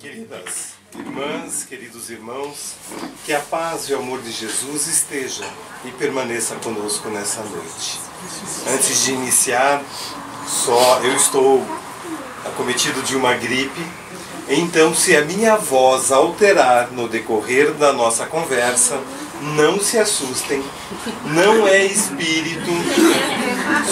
Queridas irmãs, queridos irmãos, que a paz e o amor de Jesus esteja e permaneça conosco nessa noite. Antes de iniciar, eu estou acometido de uma gripe, então se a minha voz alterar no decorrer da nossa conversa, não se assustem, não é espírito,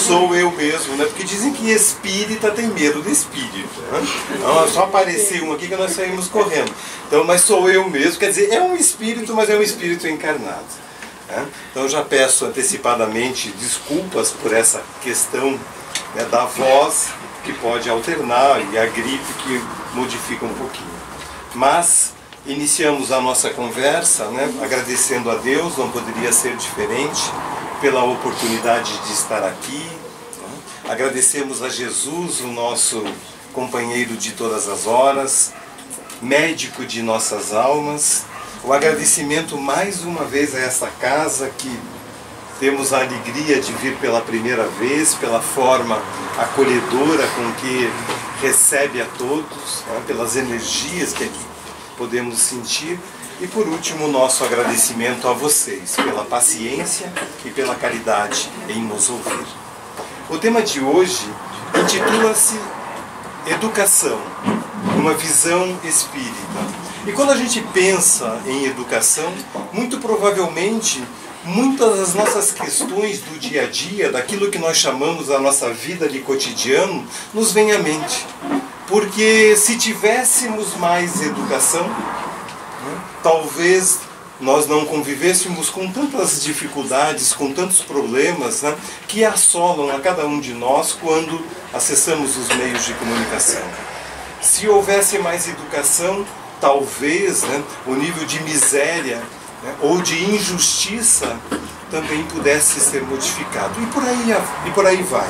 sou eu mesmo, né? Porque dizem que espírita tem medo de espírito, né? Então, só apareceu um aqui que nós saímos correndo. Então, mas sou eu mesmo, quer dizer, é um espírito, mas é um espírito encarnado, né? Então já peço antecipadamente desculpas por essa questão, né, da voz, que pode alternar, e a gripe que modifica um pouquinho. Mas iniciamos a nossa conversa, né, agradecendo a Deus, não poderia ser diferente, pela oportunidade de estar aqui, né? Agradecemos a Jesus, o nosso companheiro de todas as horas, médico de nossas almas. O agradecimento mais uma vez a essa casa que temos a alegria de vir pela primeira vez, pela forma acolhedora com que recebe a todos, né, pelas energias que aqui podemos sentir. E por último, o nosso agradecimento a vocês pela paciência e pela caridade em nos ouvir. O tema de hoje intitula-se Educação, uma visão espírita. E quando a gente pensa em educação, muito provavelmente muitas das nossas questões do dia a dia, daquilo que nós chamamos a nossa vida de cotidiano, nos vem à mente. Porque se tivéssemos mais educação, né, talvez nós não convivêssemos com tantas dificuldades, com tantos problemas, né, que assolam a cada um de nós quando acessamos os meios de comunicação. Se houvesse mais educação, talvez, né, o nível de miséria, né, ou de injustiça também pudesse ser modificado. E por aí vai.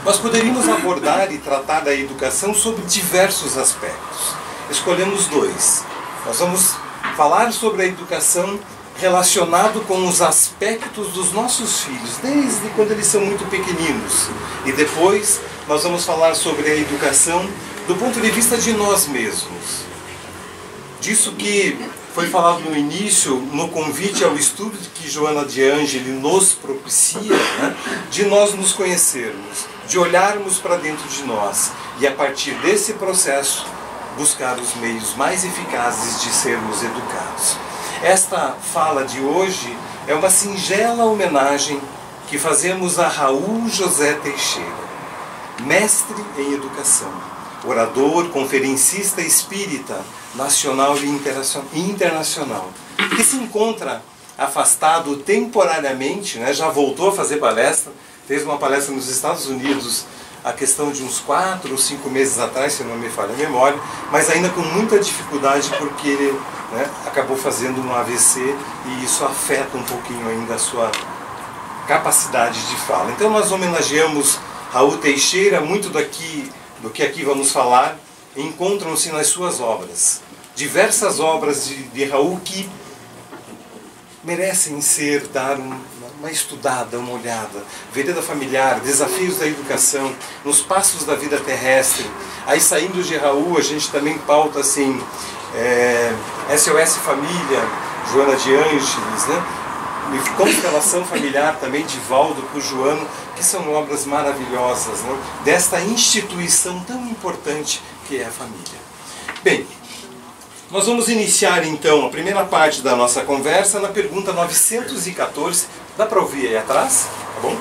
Nós poderíamos abordar e tratar da educação sobre diversos aspectos. Escolhemos dois. Nós vamos falar sobre a educação relacionado com os aspectos dos nossos filhos, desde quando eles são muito pequeninos. E depois nós vamos falar sobre a educação do ponto de vista de nós mesmos. Disso que foi falado no início, no convite ao estudo que Joana de Ângeli nos propicia, né, de nós nos conhecermos, de olharmos para dentro de nós e, a partir desse processo, buscar os meios mais eficazes de sermos educados. Esta fala de hoje é uma singela homenagem que fazemos a Raul José Teixeira, mestre em educação, orador, conferencista espírita, nacional e internacional, que se encontra afastado temporariamente, né, já voltou a fazer palestra, fez uma palestra nos Estados Unidos a questão de uns 4 ou 5 meses atrás, se não me falha a memória, mas ainda com muita dificuldade porque ele, né, acabou fazendo um AVC e isso afeta um pouquinho ainda a sua capacidade de fala. Então nós homenageamos Raul Teixeira, muito do que aqui vamos falar encontram-se nas suas obras. Diversas obras de Raul que merecem ser dar uma estudada, uma olhada. Vereda Familiar, Desafios da Educação, Nos Passos da Vida Terrestre. Aí saindo de Raul, a gente também pauta assim, SOS Família, Joana de Ângeles, né? E Constelação Familiar também de Valdo Pujuano, que são obras maravilhosas, né, desta instituição tão importante que é a família. Bem, nós vamos iniciar então a primeira parte da nossa conversa na pergunta 914, dá para ouvir aí atrás? Tá bom?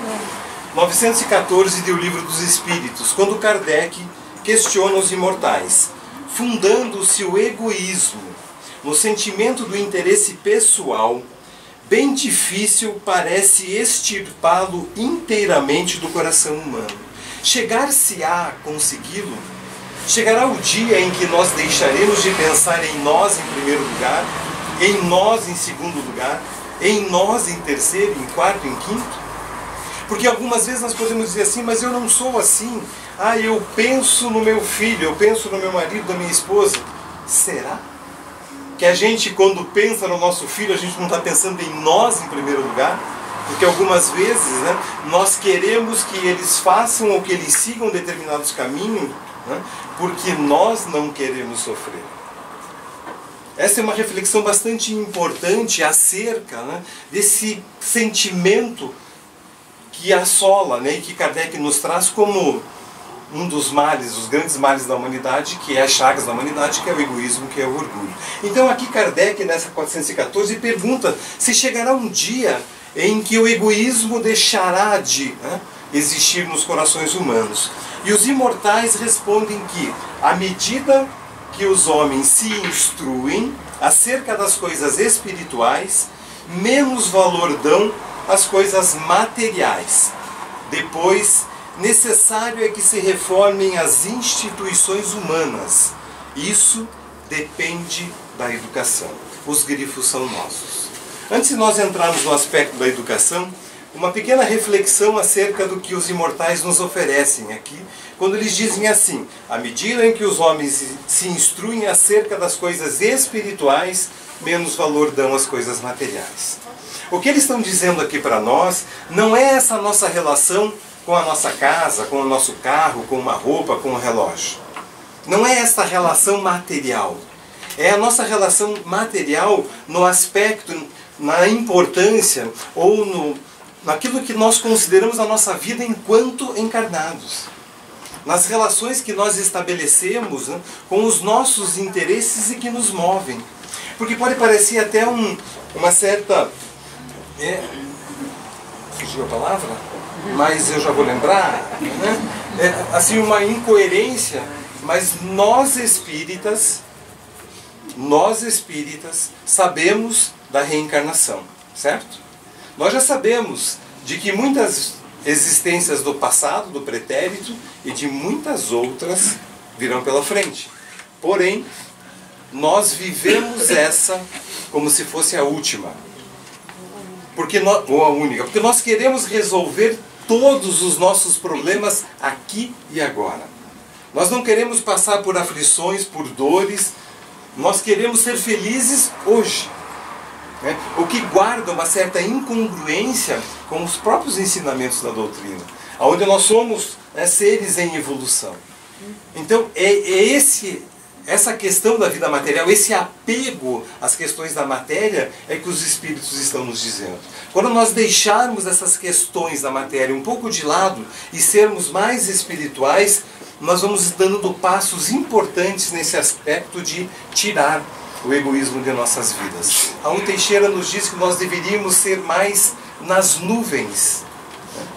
914 do Livro dos Espíritos, quando Kardec questiona os imortais, fundando-se o egoísmo no sentimento do interesse pessoal, bem difícil parece extirpá-lo inteiramente do coração humano. Chegar-se-á a consegui-lo? Chegará o dia em que nós deixaremos de pensar em nós em primeiro lugar, em nós em segundo lugar, em nós em terceiro, em quarto, em quinto? Porque algumas vezes nós podemos dizer assim, mas eu não sou assim. Ah, eu penso no meu filho, eu penso no meu marido, na minha esposa. Será que a gente, quando pensa no nosso filho, a gente não está pensando em nós em primeiro lugar? Porque algumas vezes, né, nós queremos que eles façam ou que eles sigam determinados caminhos, né, porque nós não queremos sofrer. Essa é uma reflexão bastante importante acerca, né, desse sentimento que assola, né, e que Kardec nos traz como um dos males, os grandes males da humanidade, que é as chagas da humanidade, que é o egoísmo, que é o orgulho. Então aqui Kardec, nessa 414, pergunta se chegará um dia em que o egoísmo deixará de, né, existir nos corações humanos. E os imortais respondem que, à medida que os homens se instruem acerca das coisas espirituais, menos valor dão às coisas materiais. Depois, necessário é que se reformem as instituições humanas. Isso depende da educação. Os grifos são nossos. Antes de nós entrarmos no aspecto da educação, uma pequena reflexão acerca do que os imortais nos oferecem aqui, quando eles dizem assim: à medida em que os homens se instruem acerca das coisas espirituais, menos valor dão às coisas materiais. O que eles estão dizendo aqui para nós não é essa nossa relação com a nossa casa, com o nosso carro, com uma roupa, com um relógio. Não é essa relação material. É a nossa relação material no aspecto, na importância ou naquilo que nós consideramos a nossa vida enquanto encarnados. Nas relações que nós estabelecemos, né, com os nossos interesses e que nos movem. Porque pode parecer até uma certa... fugiu a palavra? Mas eu já vou lembrar, né? Assim, uma incoerência, mas nós espíritas sabemos da reencarnação, certo? Nós já sabemos de que muitas existências do passado, do pretérito, e de muitas outras virão pela frente. Porém, nós vivemos essa como se fosse a última. Ou a única. Porque nós queremos resolver todos os nossos problemas aqui e agora. Nós não queremos passar por aflições, por dores. Nós queremos ser felizes hoje. Né? O que guarda uma certa incongruência com os próprios ensinamentos da doutrina, onde nós somos, né, seres em evolução. Então, essa questão da vida material, esse apego às questões da matéria, é que os espíritos estão nos dizendo. Quando nós deixarmos essas questões da matéria um pouco de lado e sermos mais espirituais, nós vamos dando passos importantes nesse aspecto de tirar o egoísmo de nossas vidas. Raul Teixeira nos diz que nós deveríamos ser mais nas nuvens, né,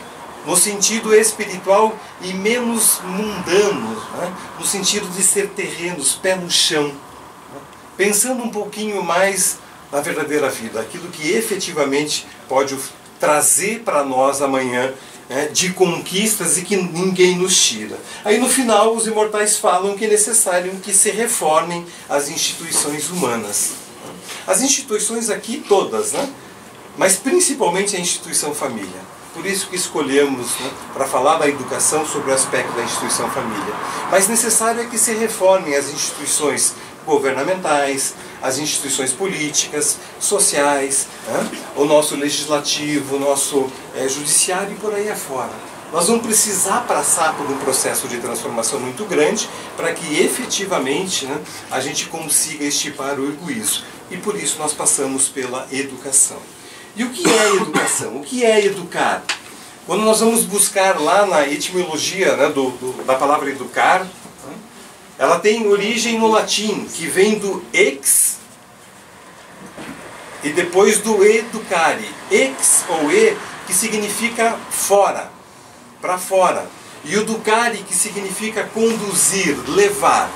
no sentido espiritual, e menos mundanos, né, no sentido de ser terrenos, pé no chão, né, pensando um pouquinho mais na verdadeira vida, aquilo que efetivamente pode trazer para nós amanhã, né, de conquistas e que ninguém nos tira. Aí no final os imortais falam que é necessário que se reformem as instituições humanas. As instituições aqui todas, né, mas principalmente a instituição família. Por isso que escolhemos, né, para falar da educação, sobre o aspecto da instituição família. Mas necessário é que se reformem as instituições governamentais, as instituições políticas, sociais, né, o nosso legislativo, o nosso judiciário e por aí afora. Nós vamos precisar passar por um processo de transformação muito grande para que efetivamente, né, a gente consiga extirpar o egoísmo. E por isso nós passamos pela educação. E o que é educação? O que é educar? Quando nós vamos buscar lá na etimologia, né, da palavra educar, né, ela tem origem no latim, que vem do ex e depois do educare. Ex ou e, que significa fora, para fora. E o ducare, que significa conduzir, levar.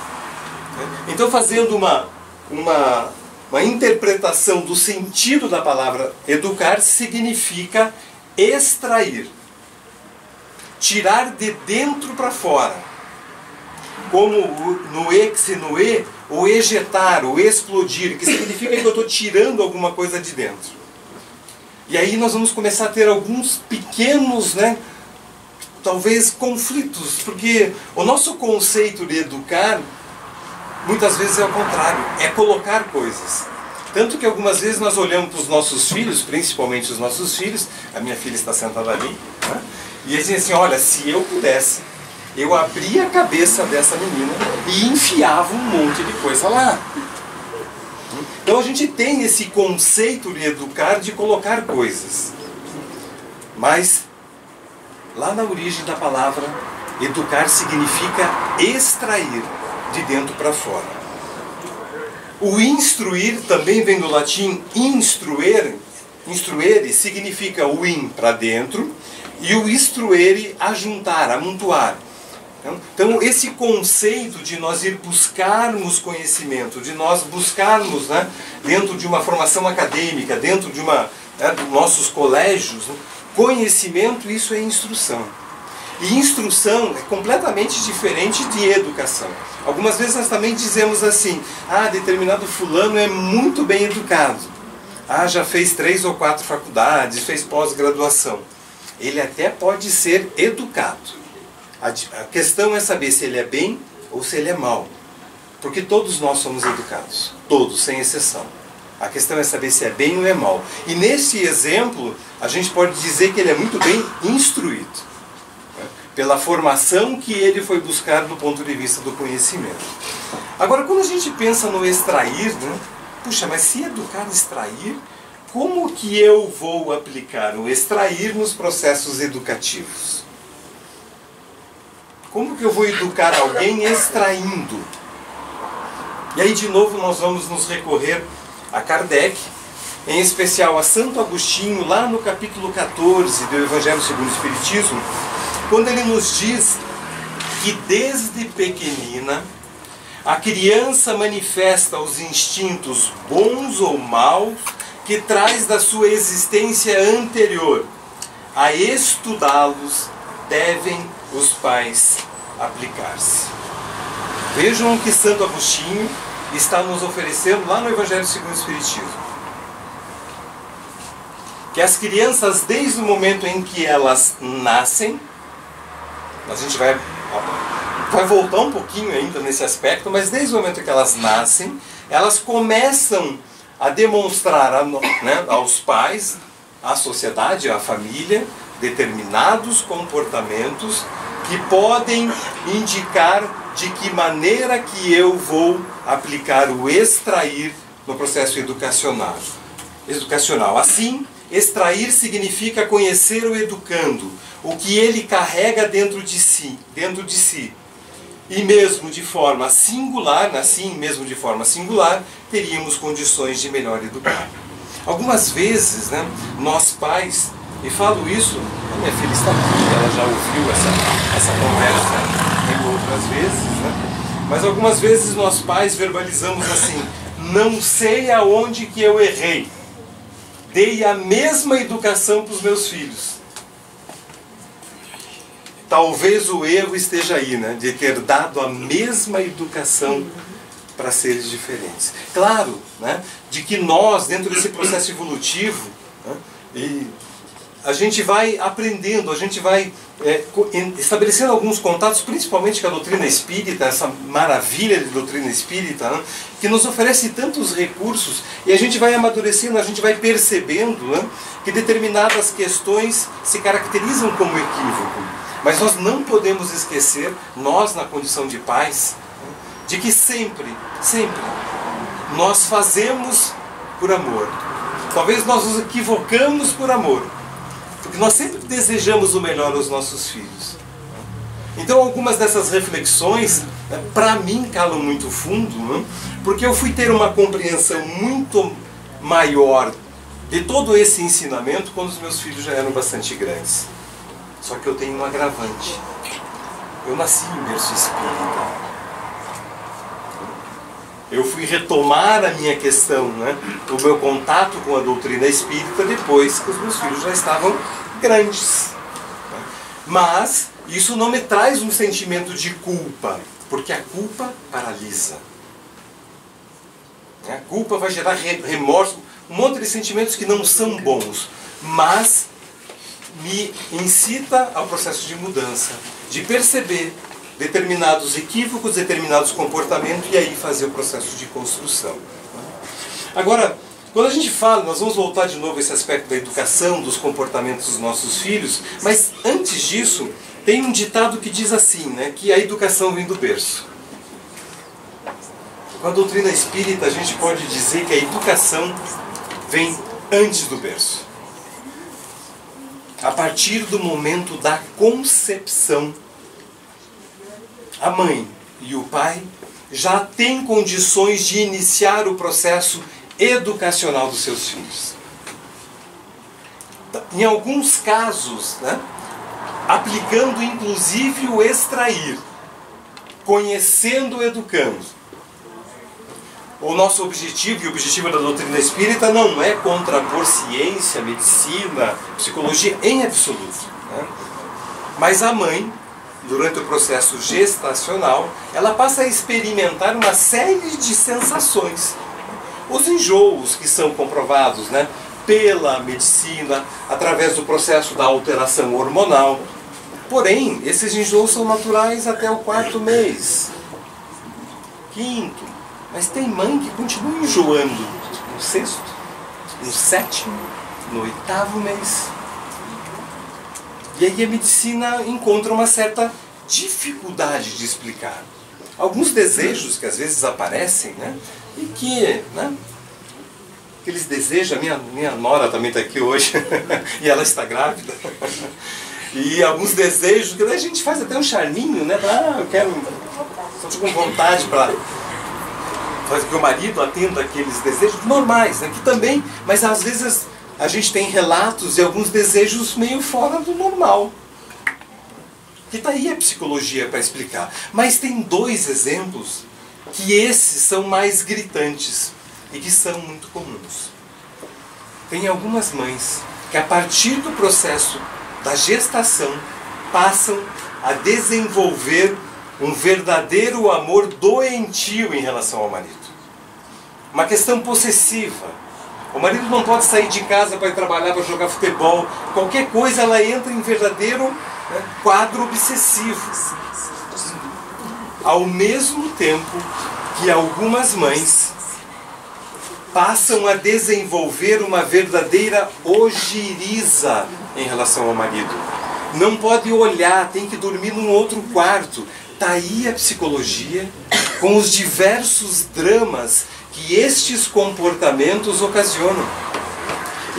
Então, fazendo uma interpretação do sentido da palavra educar, significa extrair, tirar de dentro para fora. Como no ex e no e, o ejetar, o explodir, que significa que eu estou tirando alguma coisa de dentro. E aí nós vamos começar a ter alguns pequenos, né, talvez conflitos, porque o nosso conceito de educar muitas vezes é o contrário, é colocar coisas. Tanto que algumas vezes nós olhamos para os nossos filhos, principalmente os nossos filhos, a minha filha está sentada ali, né? E eles dizem assim, olha, se eu pudesse, eu abria a cabeça dessa menina e enfiava um monte de coisa lá. Então a gente tem esse conceito de educar, de colocar coisas. Mas, lá na origem da palavra, educar significa extrair de dentro para fora. O instruir também vem do latim instruere. Instruere significa o in para dentro e o instruere ajuntar, amontoar. Então esse conceito de nós ir buscarmos conhecimento, de nós buscarmos, né, dentro de uma formação acadêmica, dentro de dos nossos colégios, né, conhecimento, isso é instrução. E instrução é completamente diferente de educação. Algumas vezes nós também dizemos assim, determinado fulano é muito bem educado. Já fez 3 ou 4 faculdades, fez pós-graduação. Ele até pode ser educado. A questão é saber se ele é bem ou se ele é mau. Porque todos nós somos educados. Todos, sem exceção. A questão é saber se é bem ou é mau. E nesse exemplo, a gente pode dizer que ele é muito bem instruído. Pela formação que ele foi buscar do ponto de vista do conhecimento. Agora, quando a gente pensa no extrair, né? Puxa, mas se educar e extrair, como que eu vou aplicar o extrair nos processos educativos? Como que eu vou educar alguém extraindo? E aí, de novo, nós vamos nos recorrer a Kardec, em especial a Santo Agostinho, lá no capítulo 14 do Evangelho segundo o Espiritismo, quando ele nos diz que desde pequenina a criança manifesta os instintos bons ou maus que traz da sua existência anterior. A estudá-los devem os pais aplicar-se. Vejam o que Santo Agostinho está nos oferecendo lá no Evangelho segundo o Espiritismo. Que as crianças, desde o momento em que elas nascem, a gente vai voltar um pouquinho ainda nesse aspecto, mas desde o momento que elas nascem, elas começam a demonstrar aos pais, à sociedade, à família, determinados comportamentos que podem indicar de que maneira que eu vou aplicar o extrair no processo educacional. Assim, extrair significa conhecer o educando, o que ele carrega dentro de si. E mesmo de forma singular, teríamos condições de melhor educar. Algumas vezes, nós pais, e falo isso, a minha filha está aqui, ela já ouviu essa conversa em outras vezes, mas algumas vezes nós pais verbalizamos assim, não sei aonde que eu errei, dei a mesma educação para os meus filhos. Talvez o erro esteja aí, de ter dado a mesma educação para seres diferentes. Claro, de que nós, dentro desse processo evolutivo, a gente vai aprendendo, a gente vai estabelecendo alguns contatos, principalmente com a doutrina espírita, essa maravilha de doutrina espírita, que nos oferece tantos recursos, e a gente vai amadurecendo, a gente vai percebendo que determinadas questões se caracterizam como equívoco. Mas nós não podemos esquecer, nós na condição de pais, de que sempre nós fazemos por amor. Talvez nós nos equivocamos por amor, porque nós sempre desejamos o melhor aos nossos filhos. Então algumas dessas reflexões, para mim, calam muito fundo, porque eu fui ter uma compreensão muito maior de todo esse ensinamento quando os meus filhos já eram bastante grandes. Só que eu tenho um agravante. Eu nasci em berço espírita. Eu fui retomar a minha questão, o meu contato com a doutrina espírita depois que os meus filhos já estavam grandes. Mas isso não me traz um sentimento de culpa, porque a culpa paralisa. A culpa vai gerar remorso, um monte de sentimentos que não são bons, mas me incita ao processo de mudança, de perceber determinados equívocos, determinados comportamentos e aí fazer o processo de construção. Agora, quando a gente fala, nós vamos voltar de novo a esse aspecto da educação, dos comportamentos dos nossos filhos, mas antes disso, tem um ditado que diz assim, né, que a educação vem do berço. Com a doutrina espírita, a gente pode dizer que a educação vem antes do berço. A partir do momento da concepção, a mãe e o pai já têm condições de iniciar o processo educacional dos seus filhos. Em alguns casos, né, aplicando inclusive o extrair, conhecendo, educando. O nosso objetivo, e o objetivo da doutrina espírita, não é contrapor ciência, medicina, psicologia em absoluto, né? Mas a mãe, durante o processo gestacional, ela passa a experimentar uma série de sensações. Os enjoos que são comprovados, né, pela medicina, através do processo da alteração hormonal. Porém, esses enjoos são naturais até o 4º mês, 5º. Mas tem mãe que continua enjoando no 6º, no 7º, no 8º mês. E aí a medicina encontra uma certa dificuldade de explicar. Alguns desejos que às vezes aparecem, né? E que, né? Aqueles desejos, minha nora também está aqui hoje, e ela está grávida. E alguns desejos, que a gente faz até um charminho, né? Eu quero, estou com vontade para fazer que o marido atenda aqueles desejos normais, né? Que também, mas às vezes a gente tem relatos de alguns desejos meio fora do normal. Que está aí a psicologia para explicar. Mas tem 2 exemplos que esses são mais gritantes e que são muito comuns. Tem algumas mães que a partir do processo da gestação passam a desenvolver um verdadeiro amor doentio em relação ao marido. Uma questão possessiva. O marido não pode sair de casa para ir trabalhar, para jogar futebol. Qualquer coisa ela entra em verdadeiro, né, quadro obsessivo. Ao mesmo tempo que algumas mães passam a desenvolver uma verdadeira ojeriza em relação ao marido. Não pode olhar, tem que dormir num outro quarto. Está aí a psicologia com os diversos dramas que estes comportamentos ocasionam.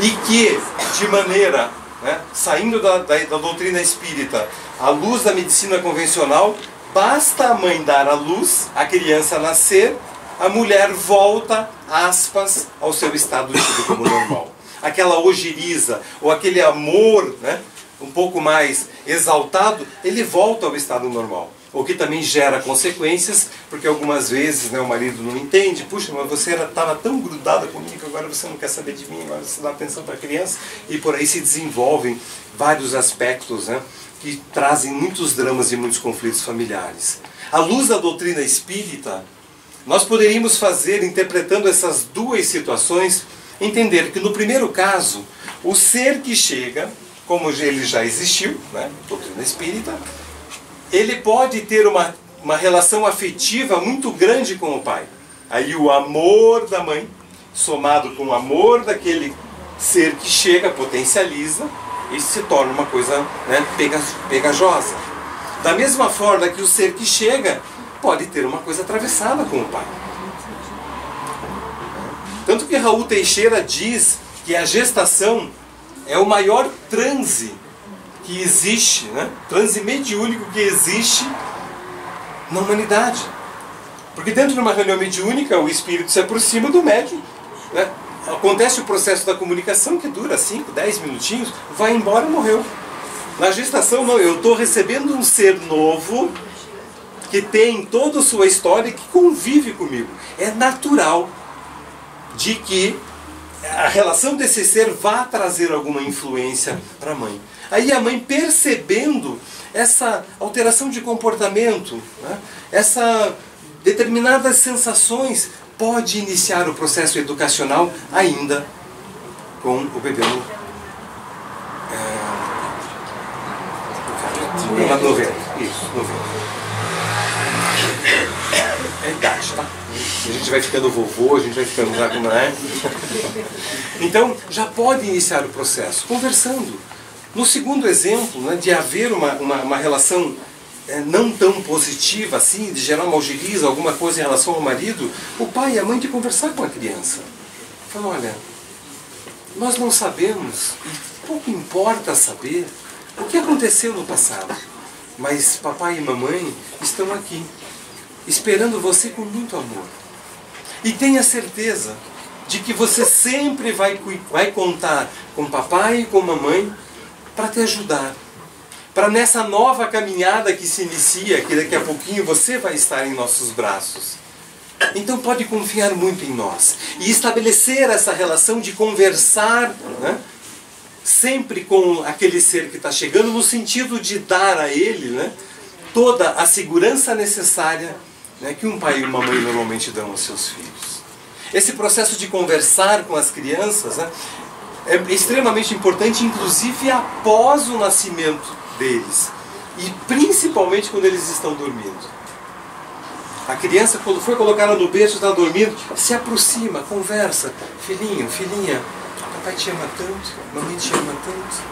E que, de maneira, né, saindo da doutrina espírita, à luz da medicina convencional, basta a mãe dar à luz, a criança nascer, a mulher volta, aspas, ao seu estado tido como normal. Aquela ojeriza, ou aquele amor, né, um pouco mais exaltado, ele volta ao estado normal. O que também gera consequências, porque algumas vezes, né, o marido não entende. Puxa, mas você estava tão grudada comigo, agora você não quer saber de mim, agora você dá atenção para a criança. E por aí se desenvolvem vários aspectos, né, que trazem muitos dramas e muitos conflitos familiares. À luz da doutrina espírita, nós poderíamos fazer, interpretando essas 2 situações, entender que no primeiro caso, o ser que chega, como ele já existiu, né, doutrina espírita, ele pode ter uma relação afetiva muito grande com o pai. Aí o amor da mãe, somado com o amor daquele ser que chega, potencializa, e se torna uma coisa, né, pegajosa. Da mesma forma que o ser que chega pode ter uma coisa atravessada com o pai. Tanto que Raul Teixeira diz que a gestação é o maior transe que existe, né? Transe mediúnico que existe na humanidade. Porque dentro de uma reunião mediúnica, o espírito se aproxima do médium, né? Acontece o processo da comunicação que dura 5, 10 minutinhos, vai embora e morreu. Na gestação não, eu estou recebendo um ser novo que tem toda a sua história e que convive comigo. É natural de que a relação desse ser vá trazer alguma influência para a mãe. Aí a mãe, percebendo essa alteração de comportamento, né, essa determinadas sensações, pode iniciar o processo educacional ainda com o bebê no ventre. Isso, no ventre. É idade, tá? A gente vai ficando vovô, a gente vai ficando já como é. Então, já pode iniciar o processo, conversando. No segundo exemplo, né, de haver uma relação não tão positiva assim, de gerar uma algeriza, alguma coisa em relação ao marido, o pai e a mãe de conversar com a criança. Fala, olha, nós não sabemos, e pouco importa saber, o que aconteceu no passado. Mas papai e mamãe estão aqui, esperando você com muito amor. E tenha certeza de que você sempre vai contar com papai e com mamãe para te ajudar. Para nessa nova caminhada que se inicia, que daqui a pouquinho você vai estar em nossos braços. Então pode confiar muito em nós. E estabelecer essa relação de conversar, né, sempre com aquele ser que está chegando, no sentido de dar a ele, né, toda a segurança necessária, né, que um pai e uma mãe normalmente dão aos seus filhos. Esse processo de conversar com as crianças, né, é extremamente importante, inclusive após o nascimento deles. E principalmente quando eles estão dormindo. A criança, quando foi colocada no berço, está dormindo, se aproxima, conversa. Filhinho, filhinha, papai te ama tanto, mamãe te ama tanto.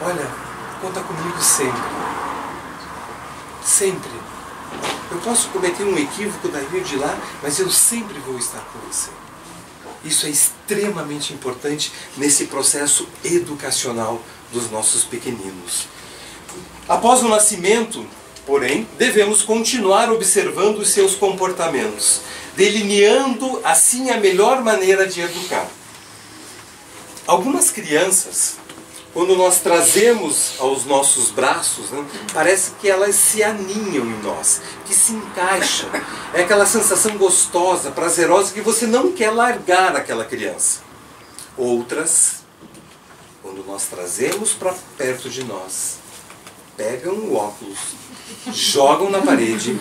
Olha, conta comigo sempre. Sempre. Eu posso cometer um equívoco daí de lá, mas eu sempre vou estar com você. Isso é extremamente importante nesse processo educacional dos nossos pequeninos. Após o nascimento, porém, devemos continuar observando os seus comportamentos, delineando assim a melhor maneira de educar. Algumas crianças, quando nós trazemos aos nossos braços, né, parece que elas se aninham em nós, que se encaixam. É aquela sensação gostosa, prazerosa, que você não quer largar aquela criança. Outras, quando nós trazemos para perto de nós, pegam o óculos, jogam na parede,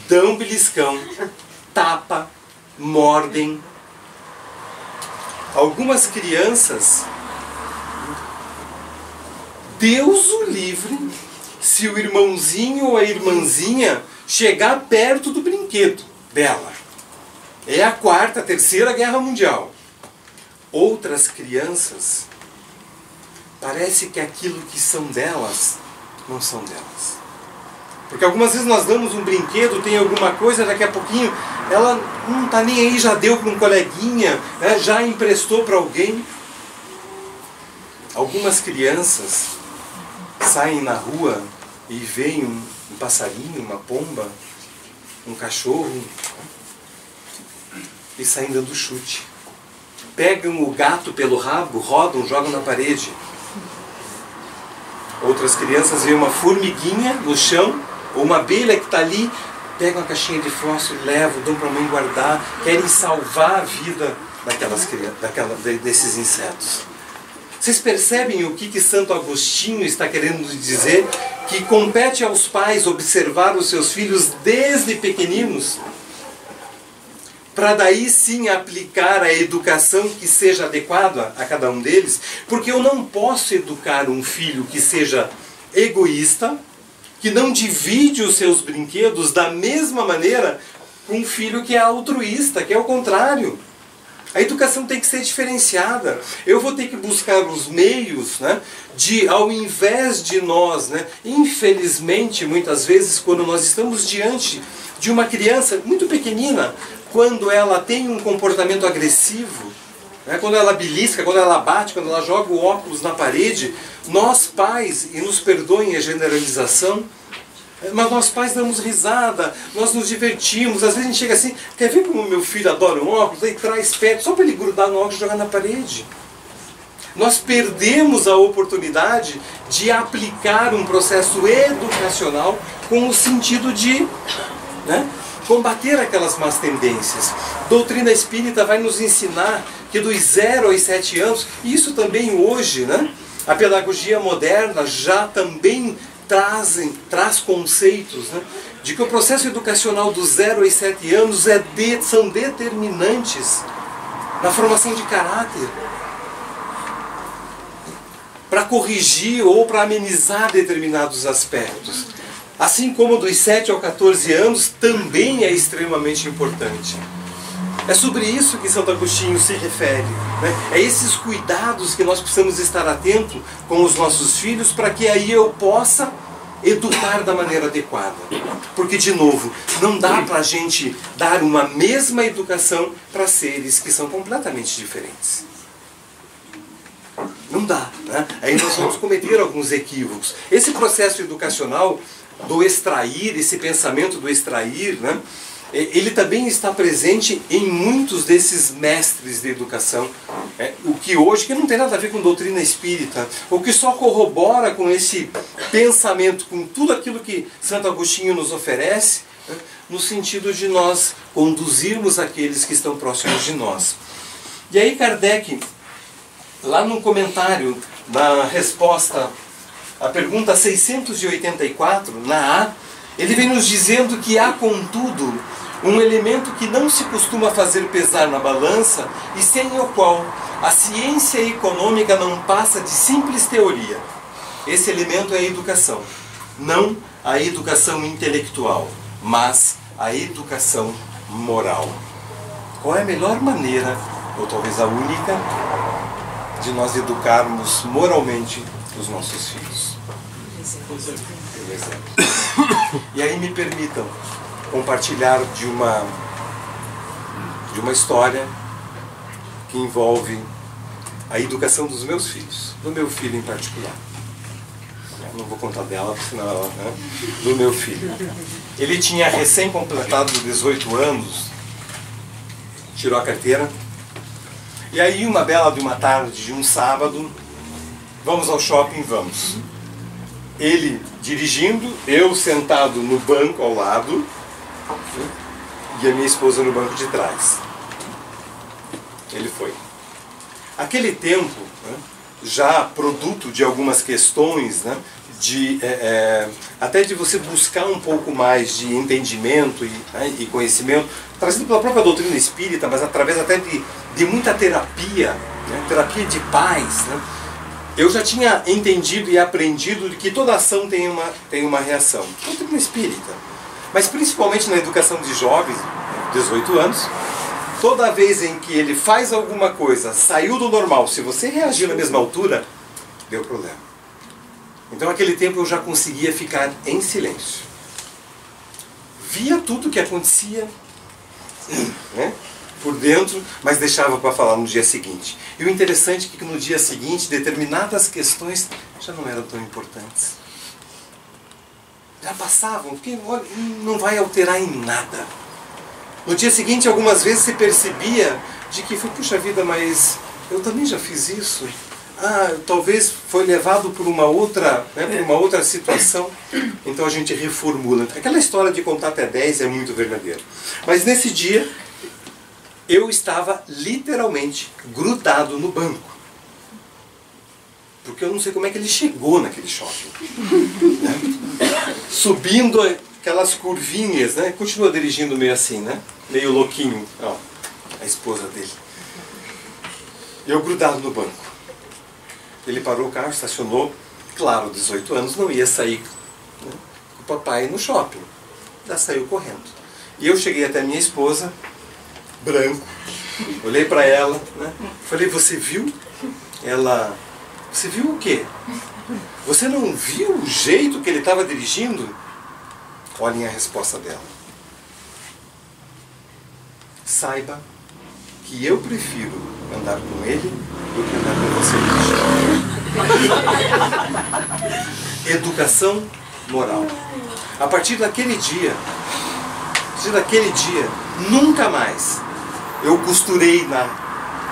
dão um beliscão, tapa, mordem. Algumas crianças, Deus o livre, se o irmãozinho ou a irmãzinha chegar perto do brinquedo dela. É a quarta, terceira guerra mundial. Outras crianças, parece que aquilo que são delas, não são delas. Porque algumas vezes nós damos um brinquedo, tem alguma coisa, daqui a pouquinho ela não está nem aí, já deu para um coleguinha, né, já emprestou para alguém. Algumas crianças saem na rua e veem um passarinho, uma pomba, um cachorro, e saem dando chute. Pegam o gato pelo rabo, rodam, jogam na parede. Outras crianças veem uma formiguinha no chão, ou uma abelha que está ali, pegam a caixinha de fósforo, levam, dão para a mãe guardar, querem salvar a vida desses insetos. Vocês percebem o que Santo Agostinho está querendo nos dizer? Que compete aos pais observar os seus filhos desde pequeninos, para daí sim aplicar a educação que seja adequada a cada um deles, porque eu não posso educar um filho que seja egoísta, que não divide os seus brinquedos da mesma maneira com um filho que é altruísta, que é o contrário. A educação tem que ser diferenciada. Eu vou ter que buscar os meios, né, de, ao invés de nós, né, infelizmente, muitas vezes, quando nós estamos diante de uma criança muito pequenina, quando ela tem um comportamento agressivo, né, quando ela belisca, quando ela bate, quando ela joga o óculos na parede, nós pais, e nos perdoem a generalização, mas nós pais damos risada, nós nos divertimos. Às vezes a gente chega assim, quer ver como meu filho adora um óculos? Aí traz perto, só para ele grudar no óculos e jogar na parede. Nós perdemos a oportunidade de aplicar um processo educacional com o sentido de, né, combater aquelas más tendências. Doutrina espírita vai nos ensinar que dos 0 aos 7 anos, e isso também hoje, né, a pedagogia moderna já também traz conceitos, né, de que o processo educacional dos 0 aos 7 anos são determinantes na formação de caráter, para corrigir ou para amenizar determinados aspectos. assim como dos 7 aos 14 anos, também é extremamente importante. É sobre isso que Santo Agostinho se refere, né? É esses cuidados que nós precisamos estar atentos com os nossos filhos para que aí eu possa educar da maneira adequada. Porque, de novo, não dá para a gente dar uma mesma educação para seres que são completamente diferentes. Não dá, né? Aí nós vamos cometer alguns equívocos. Esse processo educacional do extrair, esse pensamento do extrair, né? Ele também está presente em muitos desses mestres de educação, o que hoje que não tem nada a ver com doutrina espírita, o que só corrobora com esse pensamento, com tudo aquilo que Santo Agostinho nos oferece, né, no sentido de nós conduzirmos aqueles que estão próximos de nós. E aí Kardec, lá no comentário, na resposta à pergunta 684, na A, ele vem nos dizendo que há, contudo, um elemento que não se costuma fazer pesar na balança e sem o qual a ciência econômica não passa de simples teoria. Esse elemento é a educação. Não a educação intelectual, mas a educação moral. Qual é a melhor maneira, ou talvez a única, de nós educarmos moralmente os nossos filhos? O exemplo. E aí me permitam compartilhar de uma história que envolve a educação dos meus filhos, do meu filho em particular. Eu não vou contar dela, senão ela, né? Do meu filho. Ele tinha recém-completado 18 anos, tirou a carteira, e aí uma bela de uma tarde, de um sábado, vamos ao shopping, vamos. Ele dirigindo, eu sentado no banco ao lado, e a minha esposa no banco de trás. Ele foi. Aquele tempo, né, já produto de algumas questões, né, até de você buscar um pouco mais de entendimento e conhecimento, trazido pela própria doutrina espírita, mas através até de muita terapia, né, terapia de paz, né, eu já tinha entendido e aprendido de que toda ação tem uma reação. Doutrina espírita. Mas principalmente na educação de jovens, 18 anos, toda vez em que ele faz alguma coisa, saiu do normal, se você reagir na mesma altura, deu problema. Então naquele tempo eu já conseguia ficar em silêncio. Via tudo que acontecia, né, por dentro, mas deixava para falar no dia seguinte. E o interessante é que no dia seguinte, determinadas questões já não eram tão importantes. Já passavam, porque olha, não vai alterar em nada. No dia seguinte, algumas vezes se percebia de que foi, puxa vida, mas eu também já fiz isso. Talvez foi levado por uma outra, né, por uma outra situação. Então a gente reformula. Aquela história de contar até 10 é muito verdadeira. Mas nesse dia, eu estava literalmente grudado no banco. Porque eu não sei como é que ele chegou naquele shopping. Né? Subindo aquelas curvinhas, né? Continua dirigindo meio assim, né? Meio louquinho. Ó, a esposa dele. Eu grudado no banco. Ele parou o carro, estacionou. Claro, 18 anos, não ia sair, né, com o papai no shopping. Já saiu correndo. E eu cheguei até a minha esposa, branco. Olhei para ela, né? Falei, você viu? Ela... Você viu o quê? Você não viu o jeito que ele estava dirigindo? Olhem a resposta dela. Saiba que eu prefiro andar com ele do que andar com você. Educação moral. A partir daquele dia, nunca mais eu costurei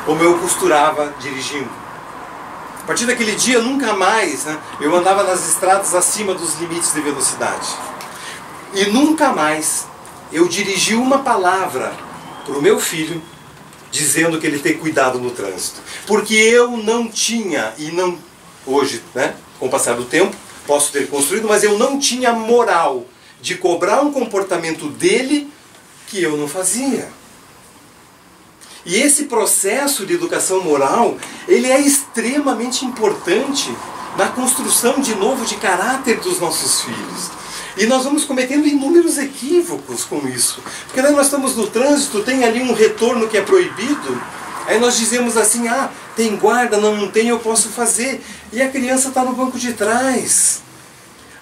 como eu costurava dirigindo. A partir daquele dia, nunca mais, né, eu andava nas estradas acima dos limites de velocidade. E nunca mais eu dirigi uma palavra para o meu filho dizendo que ele tem cuidado no trânsito. Porque eu não tinha, e não hoje, né, com o passar do tempo, posso ter construído, mas eu não tinha moral de cobrar um comportamento dele que eu não fazia. E esse processo de educação moral, ele é extremamente importante na construção, de novo, de caráter dos nossos filhos. E nós vamos cometendo inúmeros equívocos com isso. Porque daí nós estamos no trânsito, tem ali um retorno que é proibido, aí nós dizemos assim, ah, tem guarda, não tem, eu posso fazer. E a criança está no banco de trás.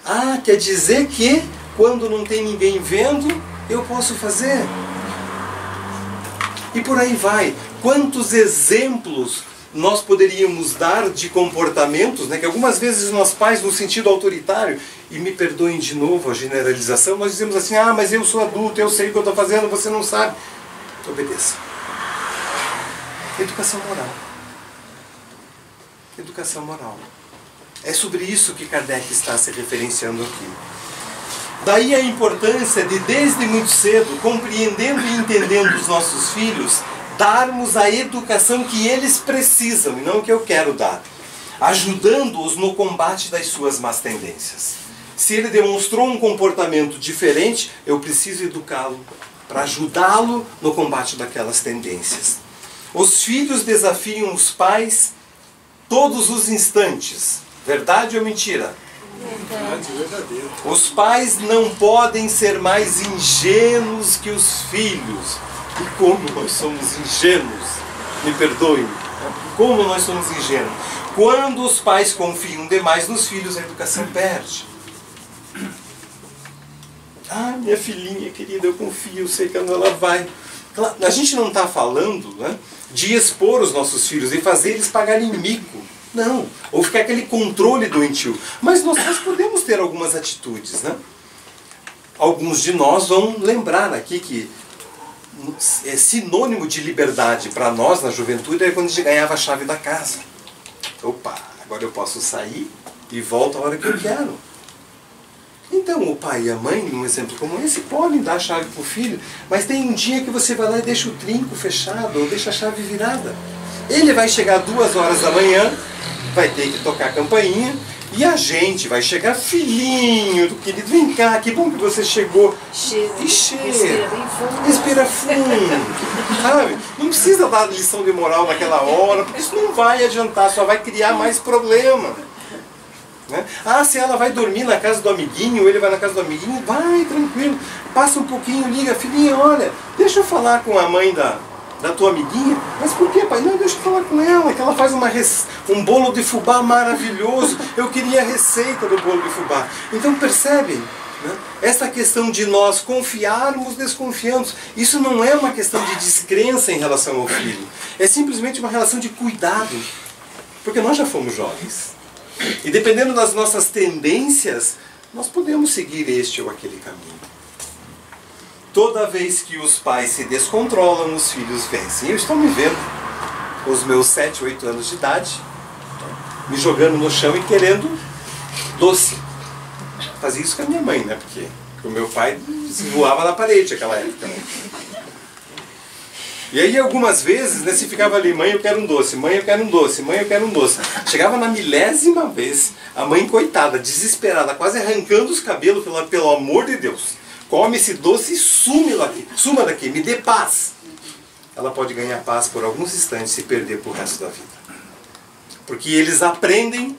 Ah, quer dizer que quando não tem ninguém vendo, eu posso fazer. E por aí vai. Quantos exemplos nós poderíamos dar de comportamentos, né, que algumas vezes nós pais, no sentido autoritário, e me perdoem de novo a generalização, nós dizemos assim, ah, mas eu sou adulto, eu sei o que eu estou fazendo, você não sabe. Obedeça. Educação moral. Educação moral. É sobre isso que Kardec está se referenciando aqui. Daí a importância de, desde muito cedo, compreendendo e entendendo os nossos filhos, darmos a educação que eles precisam e não que eu quero dar, ajudando-os no combate das suas más tendências. Se ele demonstrou um comportamento diferente, eu preciso educá-lo para ajudá-lo no combate daquelas tendências. Os filhos desafiam os pais todos os instantes. Verdade ou mentira? Verdade, verdadeiro. Os pais não podem ser mais ingênuos que os filhos. E como nós somos ingênuos, me perdoem, como nós somos ingênuos. Quando os pais confiam demais nos filhos, a educação perde. Ah, minha filhinha querida, eu confio, eu sei que ela vai. A gente não está falando, né, de expor os nossos filhos e fazer eles pagarem mico. Não, ou ficar aquele controle doentio. Mas nós podemos ter algumas atitudes, né? Alguns de nós vão lembrar aqui que é sinônimo de liberdade para nós na juventude é quando a gente ganhava a chave da casa. Opa, agora eu posso sair e volto a hora que eu quero. Então o pai e a mãe, num exemplo como esse, podem dar a chave para o filho, mas tem um dia que você vai lá e deixa o trinco fechado ou deixa a chave virada. Ele vai chegar 2 horas da manhã, vai ter que tocar a campainha, e a gente vai chegar, filhinho do querido, vem cá, que bom que você chegou. Cheira. E cheira. Respira bem fundo. Respira fundo. Sabe? Não precisa dar lição de moral naquela hora, porque isso não vai adiantar, só vai criar mais problema. Né? Ah, se ela vai dormir na casa do amiguinho, ou ele vai na casa do amiguinho, vai, tranquilo. Passa um pouquinho, liga, filhinha, olha, deixa eu falar com a mãe da tua amiguinha. Mas por que, pai? Não, deixa eu falar com ela, que ela faz um bolo de fubá maravilhoso. Eu queria a receita do bolo de fubá. Então percebem, né? Essa questão de nós confiarmos, desconfiamos, isso não é uma questão de descrença em relação ao filho. É simplesmente uma relação de cuidado. Porque nós já fomos jovens. E dependendo das nossas tendências, nós podemos seguir este ou aquele caminho. Toda vez que os pais se descontrolam, os filhos vencem. Eu estou me vendo, com os meus 7, 8 anos de idade, me jogando no chão e querendo doce. Fazia isso com a minha mãe, né? Porque o meu pai voava na parede naquela época. Né? E aí algumas vezes, né, se ficava ali, mãe, eu quero um doce, mãe, eu quero um doce, mãe, eu quero um doce. Chegava na 1000ª vez, a mãe, coitada, desesperada, quase arrancando os cabelos, pelo amor de Deus. Come esse doce e suma daqui, me dê paz. Ela pode ganhar paz por alguns instantes e perder por resto da vida. Porque eles aprendem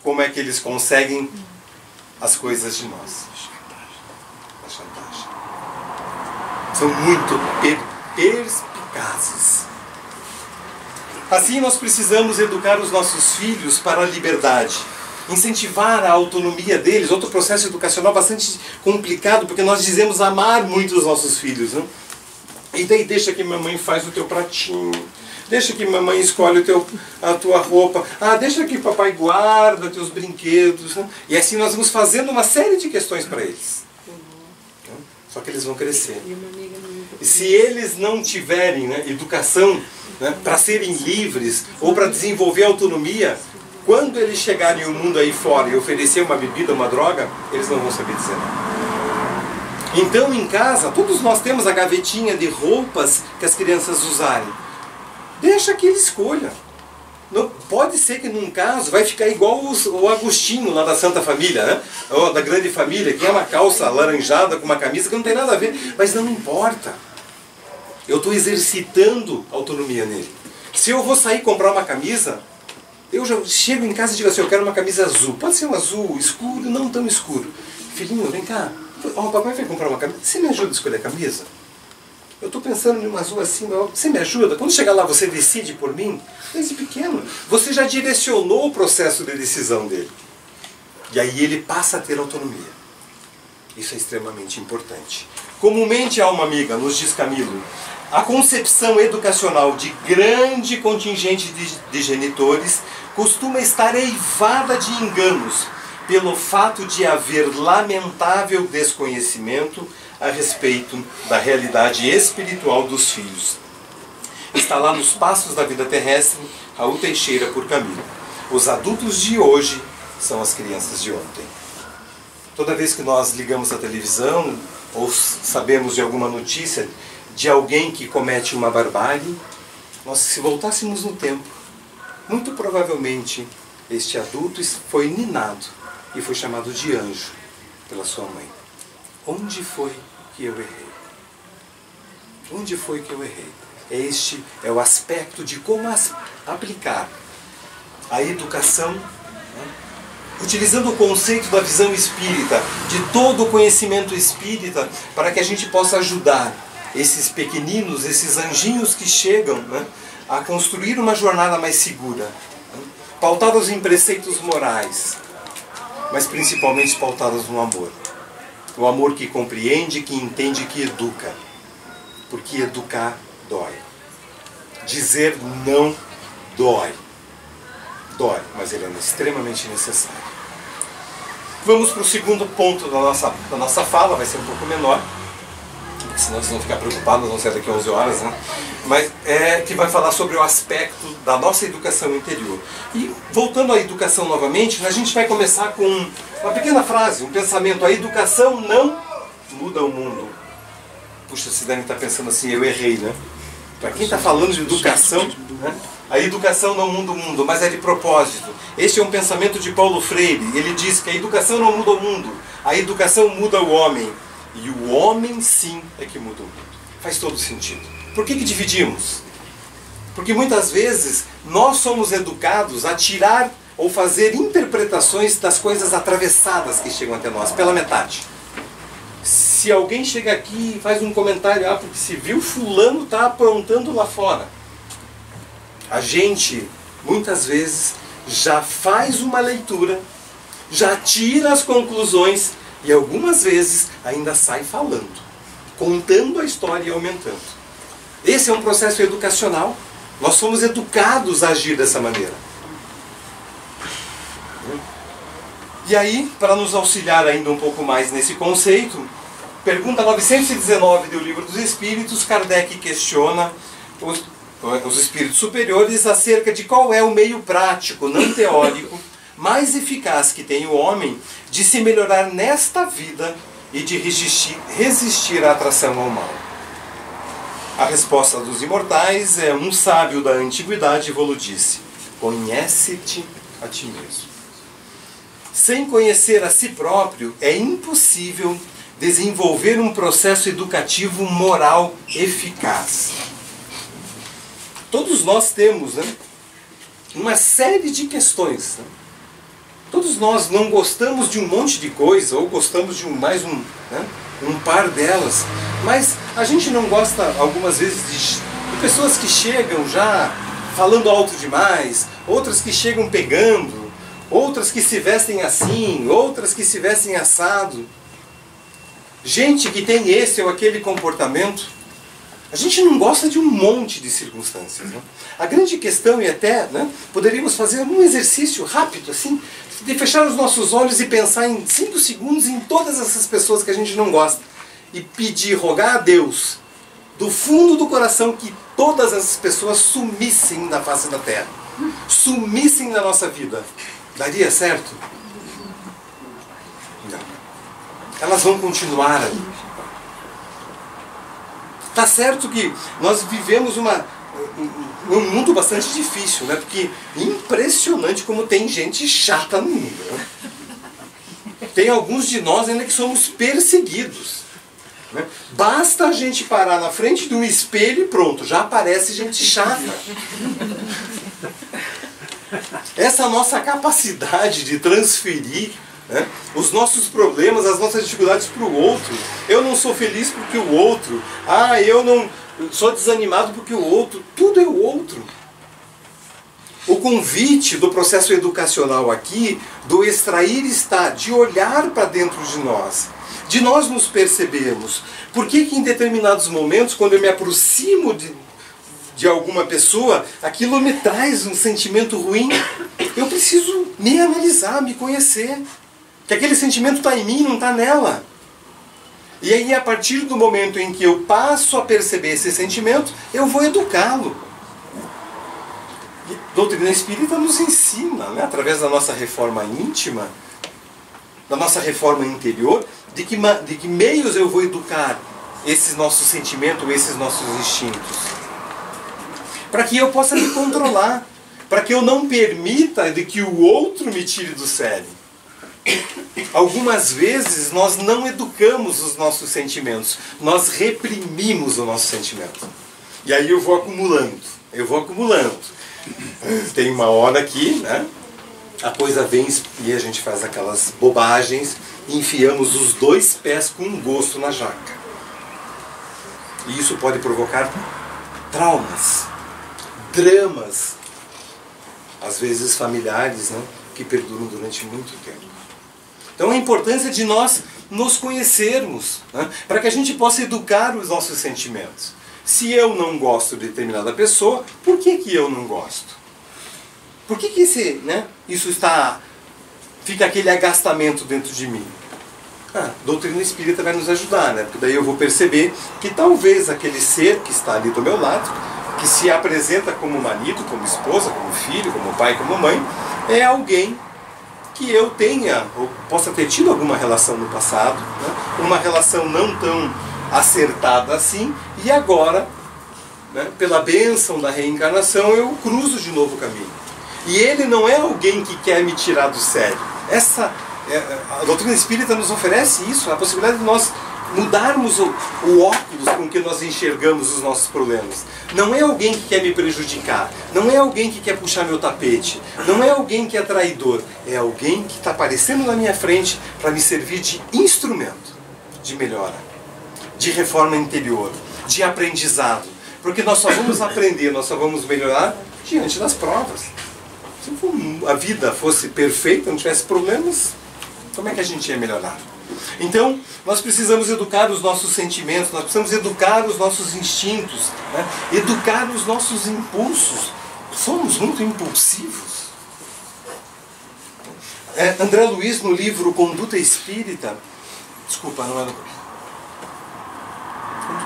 como é que eles conseguem as coisas de nós. A chantagem. São muito perspicazes. Assim nós precisamos educar os nossos filhos para a liberdade. Incentivar a autonomia deles, outro processo educacional bastante complicado, porque nós dizemos amar muito os nossos filhos, né? E daí deixa que mamãe faz o teu pratinho, deixa que mamãe escolhe a tua roupa, deixa que papai guarda teus brinquedos, né? E assim nós vamos fazendo uma série de questões para eles. Só que eles vão crescer. E se eles não tiverem, né, educação, né, para serem livres ou para desenvolver autonomia, quando eles chegarem ao mundo aí fora e oferecer uma bebida, uma droga, eles não vão saber dizer não. Então em casa, todos nós temos a gavetinha de roupas que as crianças usarem. Deixa que ele escolha. Não, pode ser que num caso vai ficar igual o Agostinho lá da Santa Família, né? Ou da Grande Família, que é uma calça alaranjada com uma camisa que não tem nada a ver, mas não importa. Eu estou exercitando autonomia nele. Se eu vou sair comprar uma camisa, eu já chego em casa e digo assim, eu quero uma camisa azul. Pode ser um azul escuro, não tão escuro. filhinho, vem cá. Ó, o papai vai comprar uma camisa. Você me ajuda a escolher a camisa? Eu estou pensando em uma azul assim, você me ajuda? Quando chegar lá, você decide por mim? Desde pequeno. Você já direcionou o processo de decisão dele. E aí ele passa a ter autonomia. Isso é extremamente importante. Comumente, a alma amiga, nos diz Camilo, a concepção educacional de grande contingente de genitores costuma estar eivada de enganos pelo fato de haver lamentável desconhecimento a respeito da realidade espiritual dos filhos. Está lá nos Passos da Vida Terrestre, Raul Teixeira por Camilo. Os adultos de hoje são as crianças de ontem. Toda vez que nós ligamos a televisão ou sabemos de alguma notícia de alguém que comete uma barbárie, nós, se voltássemos no tempo, muito provavelmente este adulto foi ninado e foi chamado de anjo pela sua mãe. Onde foi que eu errei? Onde foi que eu errei? Este é o aspecto de como aplicar a educação, utilizando o conceito da visão espírita, de todo o conhecimento espírita, para que a gente possa ajudar esses pequeninos, esses anjinhos que chegam, a construir uma jornada mais segura, pautados em preceitos morais, mas principalmente pautados no amor. O amor que compreende, que entende, que educa. Porque educar dói. Dizer não dói. Dói, mas ele é extremamente necessário. Vamos para o segundo ponto da nossa fala, vai ser um pouco menor, porque senão vocês vão ficar preocupados, vão ser daqui a 11 horas, né? Mas que vai falar sobre o aspecto da nossa educação interior. E voltando à educação novamente, a gente vai começar com uma pequena frase, um pensamento: a educação não muda o mundo. Puxa, vocês devem estar pensando assim, eu errei, né? Para quem está falando de educação, a educação não muda o mundo, mas é de propósito. Este é um pensamento de Paulo Freire. Ele diz que a educação não muda o mundo, a educação muda o homem. E o homem, sim, é que muda o mundo. Faz todo sentido. Por que dividimos? Porque muitas vezes nós somos educados a tirar ou fazer interpretações das coisas atravessadas que chegam até nós, pela metade. Se alguém chega aqui e faz um comentário, porque se viu fulano está aprontando lá fora. A gente, muitas vezes, já faz uma leitura, já tira as conclusões e algumas vezes ainda sai falando, contando a história e aumentando. Esse é um processo educacional. Nós somos educados a agir dessa maneira. E aí, para nos auxiliar ainda um pouco mais nesse conceito, pergunta 919 do Livro dos Espíritos, Kardec questiona os espíritos superiores acerca de qual é o meio prático, não teórico, mais eficaz que tem o homem de se melhorar nesta vida e de resistir à atração ao mal. A resposta dos imortais é: um sábio da antiguidade vos disse: conhece-te a ti mesmo. Sem conhecer a si próprio, é impossível desenvolver um processo educativo moral eficaz. Todos nós temos, uma série de questões. Todos nós não gostamos de um monte de coisa, ou gostamos de mais um par delas. Mas a gente não gosta, algumas vezes, de pessoas que chegam já falando alto demais, outras que chegam pegando, outras que se vestem assim, outras que se vestem assado. Gente que tem esse ou aquele comportamento, a gente não gosta de um monte de circunstâncias. A grande questão, e até poderíamos fazer um exercício rápido, assim, de fechar os nossos olhos e pensar em 5 segundos em todas essas pessoas que a gente não gosta. E pedir, rogar a Deus, do fundo do coração, que todas essas pessoas sumissem da face da terra. Sumissem da nossa vida. Daria certo? Não. Elas vão continuar ali. Tá certo que nós vivemos num mundo bastante difícil, porque é impressionante como tem gente chata no mundo. Tem alguns de nós ainda que somos perseguidos. Basta a gente parar na frente de um espelho e pronto, já aparece gente chata. Essa nossa capacidade de transferir né? Os nossos problemas, as nossas dificuldades para o outro. Eu não sou feliz porque o outro. Eu não sou desanimado porque o outro. Tudo é o outro. O convite do processo educacional aqui, do extrair está, de olhar para dentro de nós nos percebermos. Por que em determinados momentos, quando eu me aproximo de alguma pessoa, aquilo me traz um sentimento ruim? Eu preciso me analisar, me conhecer. Que aquele sentimento está em mim, não está nela. E aí, a partir do momento em que eu passo a perceber esse sentimento, eu vou educá-lo. A doutrina espírita nos ensina, né, através da nossa reforma íntima, da nossa reforma interior, de que meios eu vou educar esses nossos sentimentos, esses nossos instintos. Para que eu possa me controlar, para que eu não permita de que o outro me tire do sério. Algumas vezes nós não educamos os nossos sentimentos, nós reprimimos o nosso sentimento. E aí eu vou acumulando. Tem uma hora aqui, né? A coisa vem e a gente faz aquelas bobagens e enfiamos os 2 pés com gosto na jaca. E isso pode provocar traumas, dramas, às vezes familiares, né? Que perduram durante muito tempo. Então a importância de nós nos conhecermos, né? Para que a gente possa educar os nossos sentimentos. Se eu não gosto de determinada pessoa, por que eu não gosto? Por que isso fica aquele agastamento dentro de mim? A doutrina espírita vai nos ajudar, né? Porque daí eu vou perceber que talvez aquele ser que está ali do meu lado, que se apresenta como marido, como esposa, como filho, como pai, como mãe, é alguém que eu tenha, ou possa ter tido alguma relação no passado, né? Uma relação não tão acertada assim, e agora, né, pela bênção da reencarnação, eu cruzo de novo o caminho. E ele não é alguém que quer me tirar do sério. A doutrina espírita nos oferece isso, a possibilidade de nós mudarmos o óculos com que nós enxergamos os nossos problemas. Não é alguém que quer me prejudicar, não é alguém que quer puxar meu tapete, não é alguém que é traidor, é alguém que está aparecendo na minha frente para me servir de instrumento de melhora, de reforma interior, de aprendizado. Porque nós só vamos aprender, nós só vamos melhorar diante das provas. Se a vida fosse perfeita, não tivesse problemas, como é que a gente ia melhorar? Então, nós precisamos educar os nossos sentimentos, nós precisamos educar os nossos instintos, né? Educar os nossos impulsos. Somos muito impulsivos. André Luiz, no livro Conduta Espírita, Conduta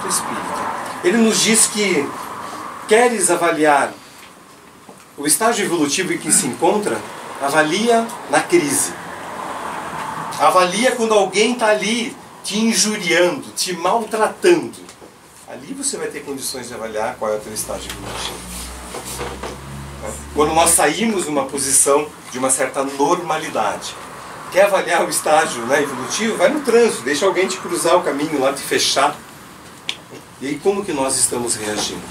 Espírita, ele nos diz que queres avaliar o estágio evolutivo em que se encontra, avalia na crise. Avalia quando alguém está ali te injuriando, te maltratando. Ali você vai ter condições de avaliar qual é o teu estágio evolutivo. Quando nós saímos de uma posição de uma certa normalidade. Quer avaliar o estágio, né, evolutivo? Vai no trânsito, deixa alguém te cruzar o caminho lá, te fechar. E aí como que nós estamos reagindo?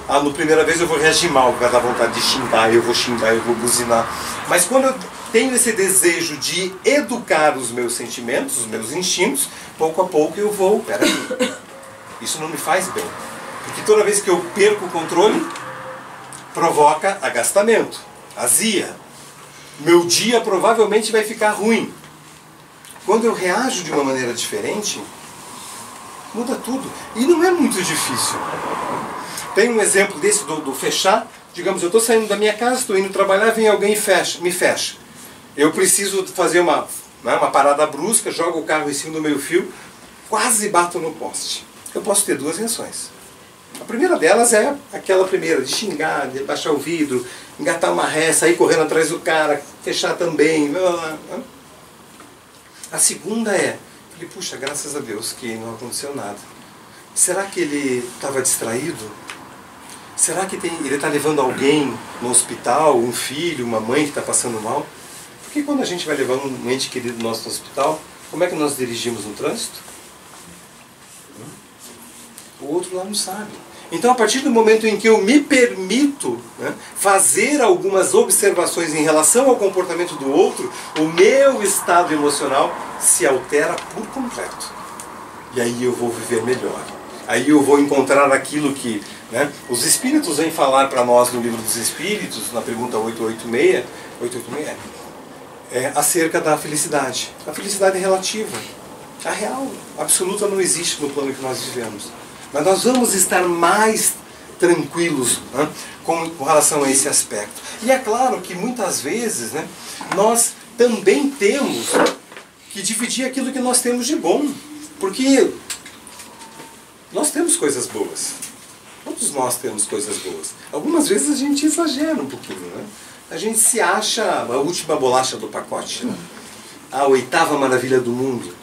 Na primeira vez eu vou reagir mal, vai dar vontade de xingar, eu vou buzinar. Mas quando eu tenho esse desejo de educar os meus sentimentos, os meus instintos, pouco a pouco eu vou, peraí, isso não me faz bem. Porque toda vez que eu perco o controle, provoca agastamento, azia. Meu dia provavelmente vai ficar ruim. Quando eu reajo de uma maneira diferente, muda tudo. E não é muito difícil. Tem um exemplo desse do fechar. Digamos, eu estou saindo da minha casa, estou indo trabalhar, vem alguém e me fecha. Eu preciso fazer uma parada brusca, jogo o carro em cima do meio fio, quase bato no poste. Eu posso ter 2 reações. A primeira delas é aquela primeira, de xingar, de baixar o vidro, engatar uma ré, sair correndo atrás do cara, fechar também. A segunda falei, puxa, graças a Deus que não aconteceu nada. Será que ele estava distraído? Será que ele está levando alguém no hospital, um filho, uma mãe que está passando mal? Porque quando a gente vai levar um ente querido nosso no hospital, como é que nós dirigimos no trânsito? O outro lá não sabe. Então, a partir do momento em que eu me permito, né, fazer algumas observações em relação ao comportamento do outro, o meu estado emocional se altera por completo. E aí eu vou viver melhor. Aí eu vou encontrar aquilo que, né, os Espíritos vêm falar para nós no Livro dos Espíritos, na pergunta 886, acerca da felicidade. A felicidade é relativa. A real, absoluta, não existe no plano que nós vivemos. Mas nós vamos estar mais tranquilos, né, com relação a esse aspecto. E é claro que muitas vezes, né, nós também temos que dividir aquilo que nós temos de bom. Porque nós temos coisas boas. Todos nós temos coisas boas. Algumas vezes a gente exagera um pouquinho, né? A gente se acha a última bolacha do pacote, né? A oitava maravilha do mundo.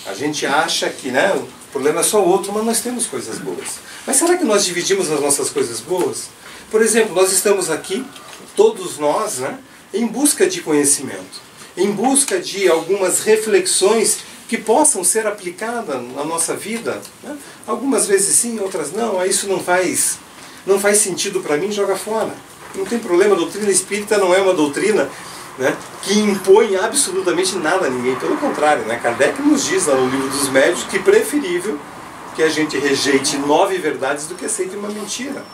A gente acha que, né, o problema é só o outro, mas nós temos coisas boas. Mas será que nós dividimos as nossas coisas boas? Por exemplo, nós estamos aqui, todos nós, né, em busca de conhecimento, em busca de algumas reflexões que possam ser aplicadas na nossa vida, né? Algumas vezes sim, outras não. Isso não faz sentido para mim, joga fora. Não tem problema, a doutrina espírita não é uma doutrina, né, que impõe absolutamente nada a ninguém. Pelo contrário, né? Kardec nos diz lá no Livro dos Médiuns que é preferível que a gente rejeite 9 verdades do que aceite uma mentira.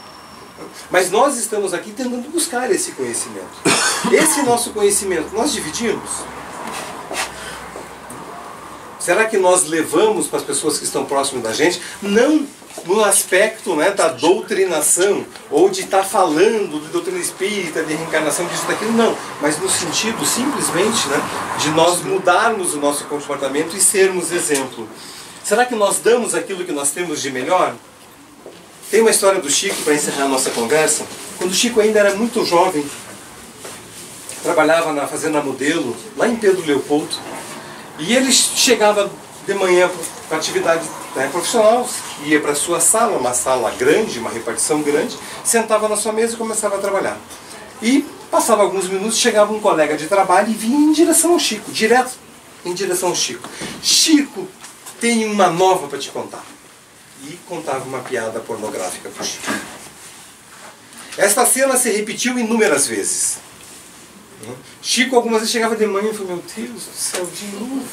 Mas nós estamos aqui tentando buscar esse conhecimento. Esse nosso conhecimento, nós dividimos? Será que nós levamos para as pessoas que estão próximas da gente? Não no aspecto, né, da doutrinação, ou de estar falando de doutrina espírita, de reencarnação, disso, daquilo, não. Mas no sentido, simplesmente, né, de nós mudarmos o nosso comportamento e sermos exemplo. Será que nós damos aquilo que nós temos de melhor? Tem uma história do Chico, para encerrar a nossa conversa. Quando o Chico ainda era muito jovem, trabalhava na Fazenda Modelo, lá em Pedro Leopoldo. E ele chegava de manhã para a atividade, né, profissional, ia para a sua sala, uma sala grande, uma repartição grande, sentava na sua mesa e começava a trabalhar. E passava alguns minutos, chegava um colega de trabalho e vinha em direção ao Chico, direto em direção ao Chico. Chico, tem uma nova para te contar. E contava uma piada pornográfica para o Chico. Esta cena se repetiu inúmeras vezes. Chico algumas vezes chegava de manhã e falou, meu Deus do céu, de novo.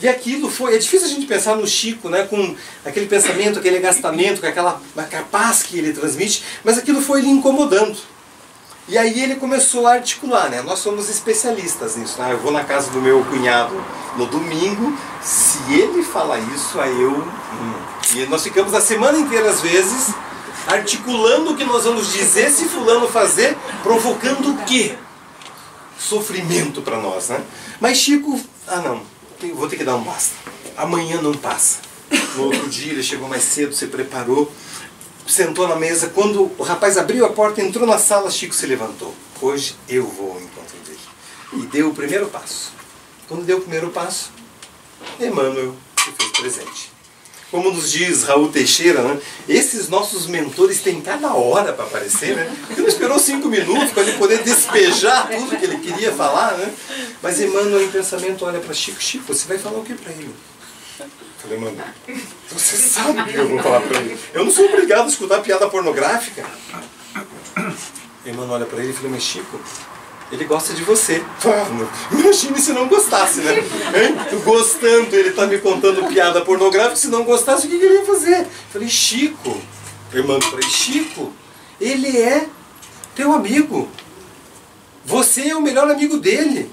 E aquilo foi, é difícil a gente pensar no Chico, né, com aquele pensamento, aquele agastamento, com aquela paz que ele transmite, mas aquilo foi lhe incomodando. E aí ele começou a articular, né? Nós somos especialistas nisso, né? Eu vou na casa do meu cunhado no domingo, se ele falar isso, aí eu... E nós ficamos a semana inteira, às vezes, articulando o que nós vamos dizer se fulano fazer, provocando o quê? Sofrimento para nós, né? Mas Chico, não, vou ter que dar um basta. Amanhã não passa. No outro dia ele chegou mais cedo, se preparou, sentou na mesa. Quando o rapaz abriu a porta, entrou na sala, Chico se levantou. Hoje eu vou ao encontro dele. E deu o primeiro passo. Quando deu o primeiro passo, Emmanuel se fez presente. Como nos diz Raul Teixeira, né? Esses nossos mentores têm cada hora para aparecer, né? Porque não esperou 5 minutos para ele poder despejar tudo que ele queria falar, né? Mas Emmanuel, em pensamento, olha para Chico. Chico, você vai falar o que para ele? Eu falei, Emmanuel, você sabe o que eu vou falar para ele. Eu não sou obrigado a escutar piada pornográfica. Emmanuel olha para ele e fala, mas Chico, ele gosta de você. Imagine se não gostasse, né? Gostando, ele está me contando piada pornográfica. Se não gostasse, o que ele ia fazer? Eu falei, Chico, irmão, Chico, ele é teu amigo. Você é o melhor amigo dele.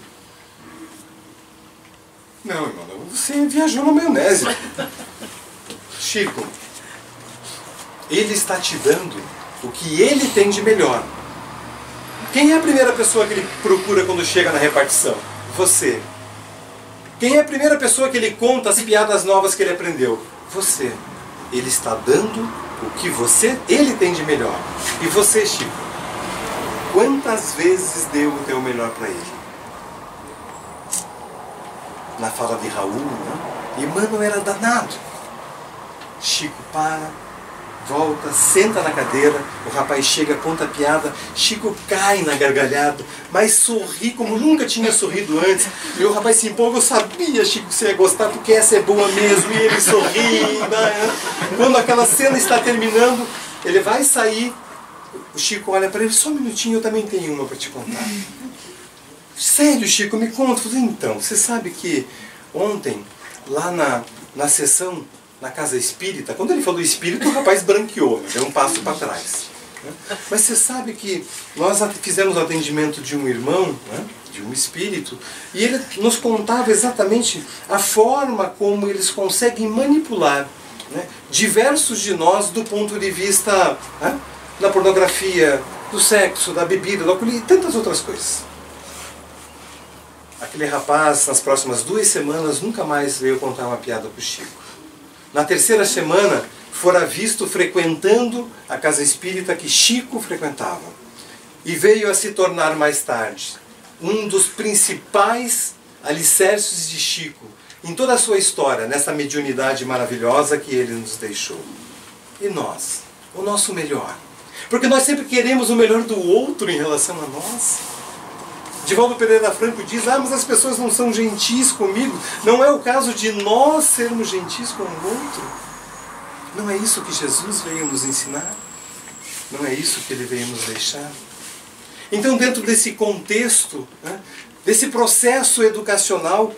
Não, irmão, você viajou na maionese. Chico, ele está te dando o que ele tem de melhor. Quem é a primeira pessoa que ele procura quando chega na repartição? Você. Quem é a primeira pessoa que ele conta as piadas novas que ele aprendeu? Você. Ele está dando o que ele tem de melhor. E você, Chico? Quantas vezes deu o teu melhor para ele? Na fala de Raul, né? Emmanuel era danado. Chico, para, volta, senta na cadeira, o rapaz chega, conta a piada, Chico cai na gargalhada, mas sorri como nunca tinha sorrido antes. E o rapaz se empolga, eu sabia, Chico, que você ia gostar, porque essa é boa mesmo. E ele sorri, né? Quando aquela cena está terminando, ele vai sair, o Chico olha para ele, só um minutinho, eu também tenho uma para te contar. Sério, Chico, me conta. Eu falei, então, você sabe que ontem, lá na sessão, na casa espírita, quando ele falou espírito, o rapaz branqueou, deu um passo para trás. Mas você sabe que nós fizemos o atendimento de um irmão, né, de um espírito, e ele nos contava exatamente a forma como eles conseguem manipular, né, diversos de nós do ponto de vista, né, da pornografia, do sexo, da bebida, do álcool e tantas outras coisas. Aquele rapaz, nas próximas 2 semanas, nunca mais veio contar uma piada para o Chico. Na 3ª semana, fora visto frequentando a casa espírita que Chico frequentava. E veio a se tornar mais tarde um dos principais alicerces de Chico em toda a sua história, nessa mediunidade maravilhosa que ele nos deixou. E nós? O nosso melhor. Porque nós sempre queremos o melhor do outro em relação a nós. Divaldo Pereira Franco diz, mas as pessoas não são gentis comigo. Não é o caso de nós sermos gentis com o outro. Não é isso que Jesus veio nos ensinar? Não é isso que ele veio nos deixar? Então, dentro desse contexto, né, desse processo educacional,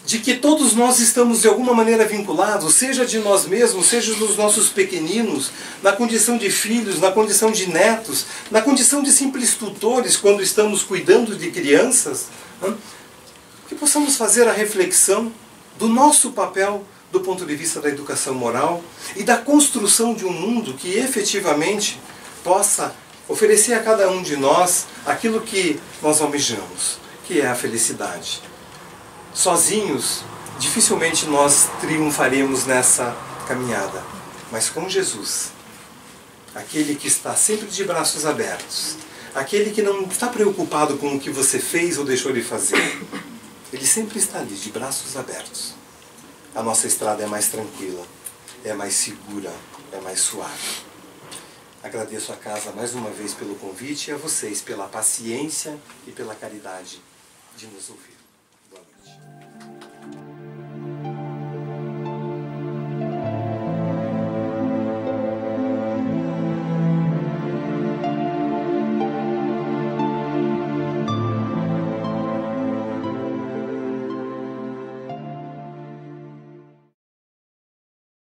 de que todos nós estamos de alguma maneira vinculados, seja de nós mesmos, seja dos nossos pequeninos, na condição de filhos, na condição de netos, na condição de simples tutores quando estamos cuidando de crianças, né? Que possamos fazer a reflexão do nosso papel do ponto de vista da educação moral e da construção de um mundo que efetivamente possa oferecer a cada um de nós aquilo que nós almejamos, que é a felicidade. Sozinhos, dificilmente nós triunfaremos nessa caminhada, mas com Jesus, aquele que está sempre de braços abertos, aquele que não está preocupado com o que você fez ou deixou de fazer, ele sempre está ali, de braços abertos. A nossa estrada é mais tranquila, é mais segura, é mais suave. Agradeço a casa mais uma vez pelo convite e a vocês pela paciência e pela caridade de nos ouvir.